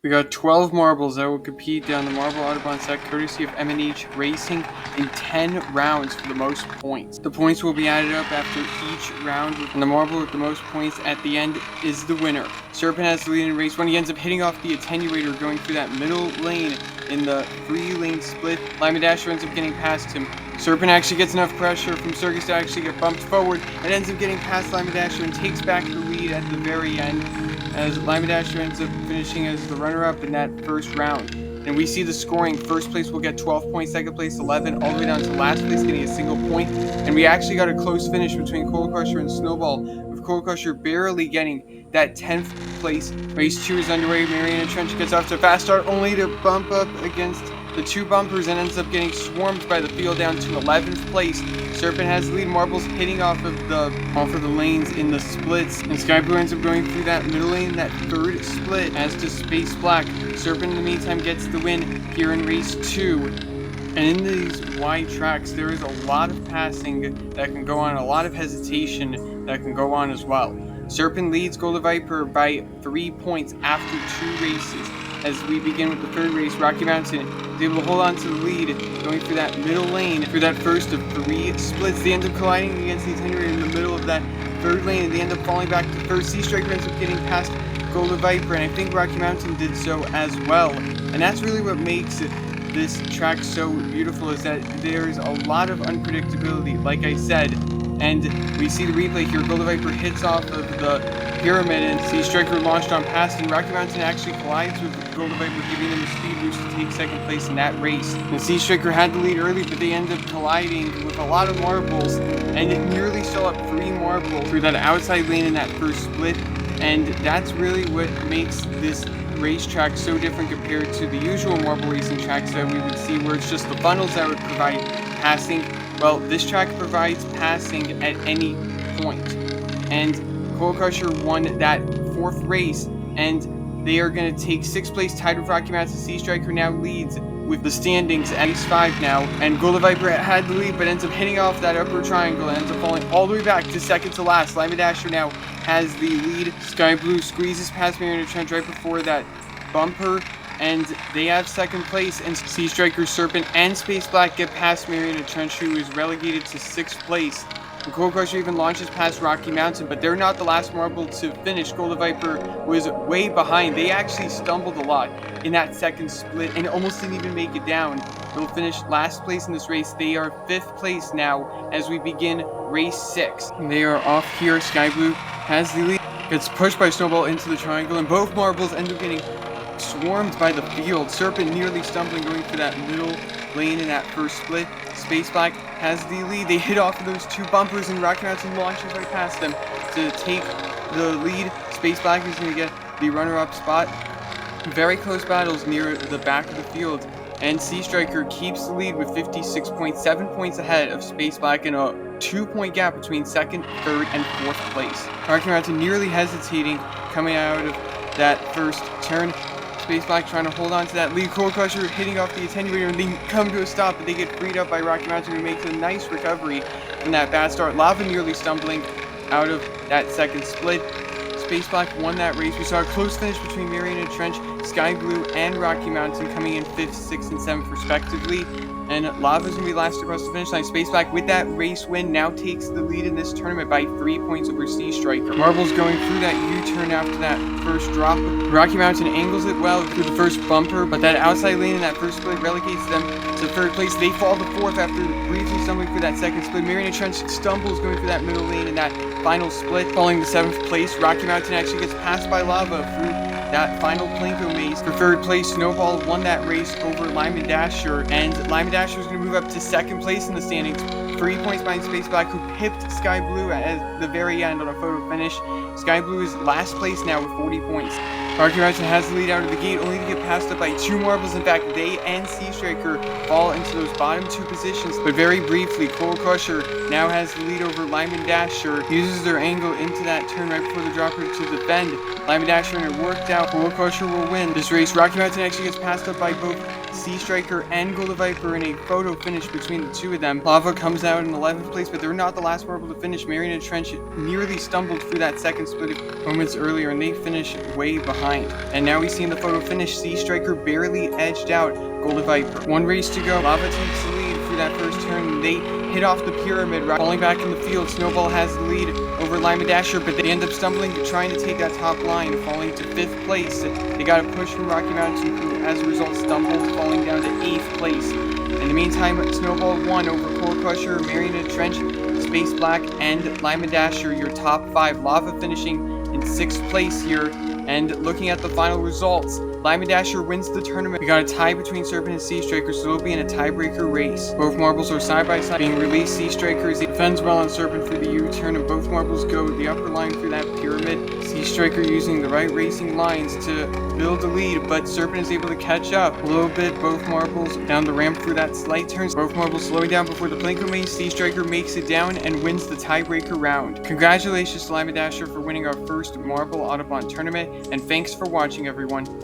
We got 12 marbles that will compete down the Marble Autobahn set courtesy of M&H Racing in 10 rounds for the most points. The points will be added up after each round, and the marble with the most points at the end is the winner. Serpent has the lead in race 1. He ends up hitting off the attenuator going through that middle lane in the 3-lane split. Lima Dasher ends up getting past him. Serpent actually gets enough pressure from Circus to actually get bumped forward and ends up getting past Lima Dasher and takes back the lead at the very end, as Lima Dasher ends up finishing as the runner-up in that first round. And we see the scoring. First place will get 12 points, second place 11, all the way down to last place getting a single point. And we actually got a close finish between Coal Crusher and Snowball, with Coal Crusher barely getting that 10th place. Race 2 is underway. Mariana Trench gets off to a fast start, only to bump up against the two bumpers and ends up getting swarmed by the field down to 11th place. Serpent has the lead. Marbles hitting off of the lanes in the splits, and Sky Blue ends up going through that middle lane, that third split, as to Space Black. Serpent in the meantime gets the win here in race 2. And in these wide tracks, there is a lot of passing that can go on, a lot of hesitation that can go on as well. Serpent leads Golden Viper by 3 points after 2 races. As we begin with the third race, Rocky Mountain is able to hold on to the lead, going through that middle lane through that first of 3 splits. They end up colliding against the attenuator in the middle of that third lane, and they end up falling back to first. Sea Striker ends up getting past Golden Viper, and I think Rocky Mountain did so as well. And that's really what makes this track so beautiful, is that there's a lot of unpredictability, like I said. And we see the replay here. Golden Viper hits off of the pyramid, and Sea Striker launched on past, and Rocky Mountain actually collides with Golden Viper, giving them a speed boost to take second place in that race. And Sea Striker had the lead early, but they end up colliding with a lot of marbles, and it nearly stole up 3 marbles through that outside lane in that first split. And that's really what makes this racetrack so different compared to the usual marble racing tracks that we would see, where it's just the funnels that would provide passing. Well, this track provides passing at any point. And Coal Crusher won that 4th race, and they are going to take 6th place, tied with Rocky Mountain. Sea Striker now leads with the standings at race 5 now, and Golden Viper had the lead but ends up hitting off that upper triangle and ends up falling all the way back to second to last. Lima Dasher now has the lead. Sky Blue squeezes past Mariana Trench right before that bumper, and they have second place, and Sea Striker, Serpent, and Space Black get past Mariana Trench, who is relegated to 6th place. And Coal Crusher even launches past Rocky Mountain, but they're not the last marble to finish. Golden Viper was way behind. They actually stumbled a lot in that second split and almost didn't even make it down. They'll finish last place in this race. They are 5th place now as we begin race 6. They are off here. Sky Blue has the lead, gets pushed by Snowball into the triangle, and both marbles end up getting swarmed by the field. Serpent nearly stumbling going through that middle lane in that first split. Space Black has the lead. They hit off of those 2 bumpers, and Rocky Mountain launches right past them to take the lead. Space Black is going to get the runner-up spot. Very close battles near the back of the field, and Sea Striker keeps the lead with 56 points, 7 points ahead of Space Black, and a 2-point gap between 2nd, 3rd, and 4th place. Rocky Mountain nearly hesitating coming out of that first turn. Space Black trying to hold on to that lead. Coal Crusher hitting off the attenuator, and they come to a stop, but they get freed up by Rocky Mountain, who makes a nice recovery from that bad start. Lava nearly stumbling out of that second split. Space Black won that race. We saw a close finish between Mariana Trench, Sky Blue, and Rocky Mountain coming in 5th, 6th, and 7th respectively. And Lava's going to be last across the finish line. Space Black, with that race win, now takes the lead in this tournament by 3 points over Sea Striker. Marble's going through that U-turn after that first drop. Rocky Mountain angles it well through the first bumper, but that outside lane in that first split relegates them to 3rd place. They fall to 4th after briefly stumbling through that second split. Mariana Trench stumbles going through that middle lane in that final split, falling to 7th place. Rocky Mountain actually gets passed by Lava through that final Plinko maze. For 3rd place, Snowball won that race over Lima Dasher, and Lima Dasher is going to move up to 2nd place in the standings, 3 points behind Space Black, who pipped Sky Blue at the very end on a photo finish. Sky Blue is last place now with 40 points. Rocky Mountain has the lead out of the gate, only to get passed up by 2 marbles. In fact, they and Sea Striker fall into those bottom 2 positions. But very briefly, Coal Crusher now has the lead over Lima Dasher, uses their angle into that turn right before the dropper to defend. Lima Dasher, and it worked out. Coal Crusher will win this race. Rocky Mountain actually gets passed up by both Sea Striker and Golden Viper in a photo finish between the 2 of them. Lava comes out in 11th place, but they're not the last marble to finish. Mariana Trench nearly stumbled through that second split moments earlier, and they finish way behind. behind. And now we see in the photo finish, Sea Striker barely edged out Golden Viper. One race to go. Lava takes the lead for that first turn. They hit off the pyramid, falling back in the field. Snowball has the lead over Lima Dasher, but they end up stumbling, trying to take that top line, falling to 5th place. They got a push from Rocky Mountain, who as a result stumbled, falling down to 8th place. In the meantime, Snowball won over Core Crusher, Marionette Trench, Space Black, and Lima Dasher, your top 5. Lava finishing in 6th place here. And looking at the final results, Lima Dasher wins the tournament. We got a tie between Serpent and Sea Striker, so it'll be in a tiebreaker race. Both marbles are side by side being released. Sea Striker defends well on Serpent for the U-turn, and both marbles go the upper line through that pyramid. Sea Striker using the right racing lines to build a lead, but Serpent is able to catch up a little bit. Both marbles down the ramp through that slight turn. Both marbles slowing down before the Plinko main. Sea Striker makes it down and wins the tiebreaker round. Congratulations to Lima Dasher for winning our first Marble Autobahn tournament, and thanks for watching, everyone.